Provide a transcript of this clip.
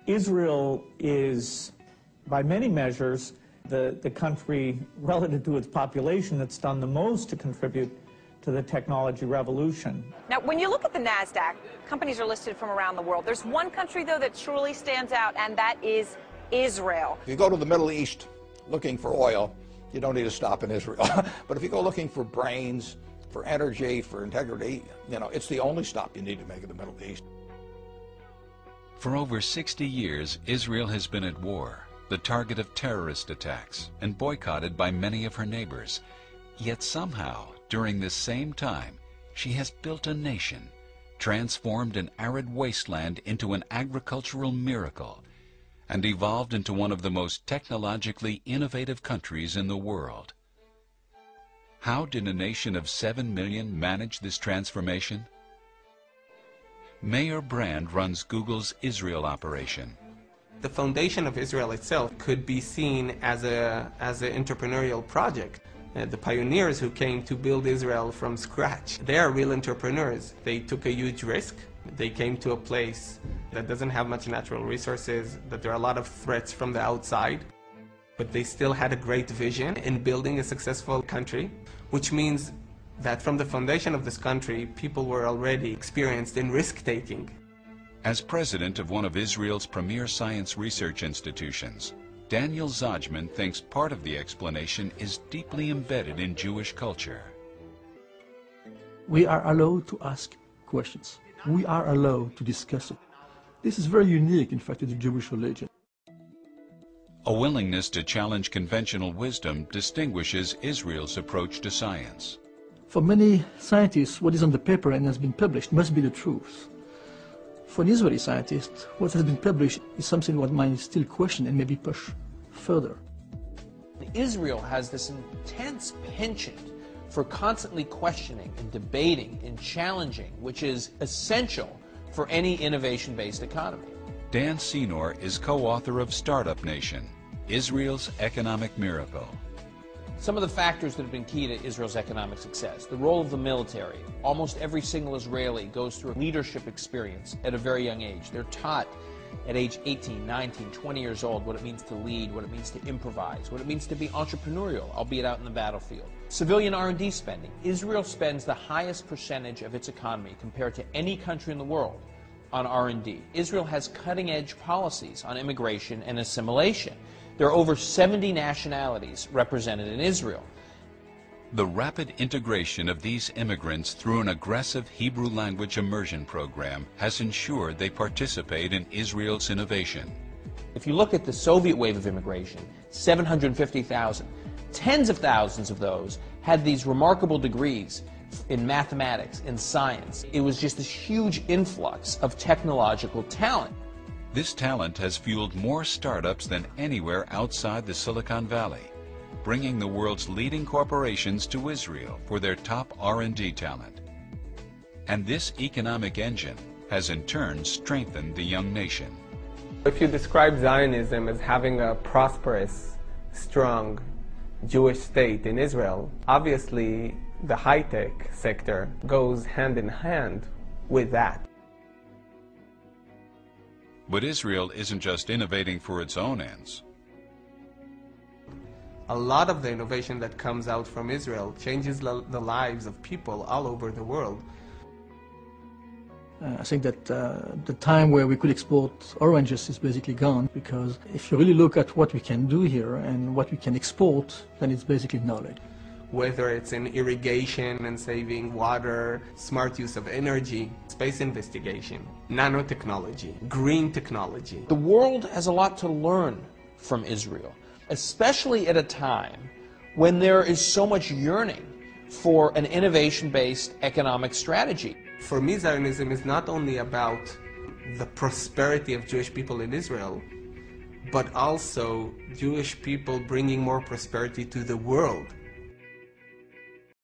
Israel is, by many measures, the country relative to its population that's done the most to contribute to the technology revolution. Now, when you look at the NASDAQ, companies are listed from around the world. There's one country, though, that truly stands out, and that is Israel. If you go to the Middle East looking for oil, you don't need to stop in Israel. But if you go looking for brains, for energy, for integrity, you know, it's the only stop you need to make in the Middle East. For over 60 years, Israel has been at war, the target of terrorist attacks, and boycotted by many of her neighbors. Yet somehow, during this same time, she has built a nation, transformed an arid wasteland into an agricultural miracle, and evolved into one of the most technologically innovative countries in the world. How did a nation of 7 million manage this transformation? Mayor Brand runs Google's Israel operation. The foundation of Israel itself could be seen as an entrepreneurial project. The pioneers who came to build Israel from scratch, they are real entrepreneurs. They took a huge risk. They came to a place that doesn't have much natural resources, that there are a lot of threats from the outside, but they still had a great vision in building a successful country, which means that from the foundation of this country, people were already experienced in risk-taking. As president of one of Israel's premier science research institutions, Daniel Zajman thinks part of the explanation is deeply embedded in Jewish culture. We are allowed to ask questions. We are allowed to discuss it. This is very unique, in fact, in the Jewish religion. A willingness to challenge conventional wisdom distinguishes Israel's approach to science. For many scientists, what is on the paper and has been published must be the truth. For an Israeli scientist, what has been published is something one might still question and maybe push further. Israel has this intense penchant for constantly questioning and debating and challenging, which is essential for any innovation-based economy. Dan Senor is co-author of Startup Nation, Israel's Economic Miracle. Some of the factors that have been key to Israel's economic success: the role of the military. Almost every single Israeli goes through a leadership experience at a very young age. They're taught at age 18, 19, 20 years old what it means to lead, what it means to improvise, what it means to be entrepreneurial, albeit out in the battlefield. Civilian R&D spending. Israel spends the highest percentage of its economy compared to any country in the world on R&D. Israel has cutting-edge policies on immigration and assimilation. There are over 70 nationalities represented in Israel. The rapid integration of these immigrants through an aggressive Hebrew language immersion program has ensured they participate in Israel's innovation. If you look at the Soviet wave of immigration, 750,000, tens of thousands of those had these remarkable degrees in mathematics, in science. It was just this huge influx of technological talent. This talent has fueled more startups than anywhere outside the Silicon Valley, bringing the world's leading corporations to Israel for their top R&D talent. And this economic engine has in turn strengthened the young nation. If you describe Zionism as having a prosperous, strong Jewish state in Israel, obviously the high-tech sector goes hand in hand with that. But Israel isn't just innovating for its own ends. A lot of the innovation that comes out from Israel changes the lives of people all over the world. I think that the time where we could export oranges is basically gone, because if you really look at what we can do here and what we can export, then it's basically knowledge. Whether it's in irrigation and saving water, smart use of energy, space investigation, nanotechnology, green technology. The world has a lot to learn from Israel, especially at a time when there is so much yearning for an innovation-based economic strategy. For me, Zionism is not only about the prosperity of Jewish people in Israel, but also Jewish people bringing more prosperity to the world.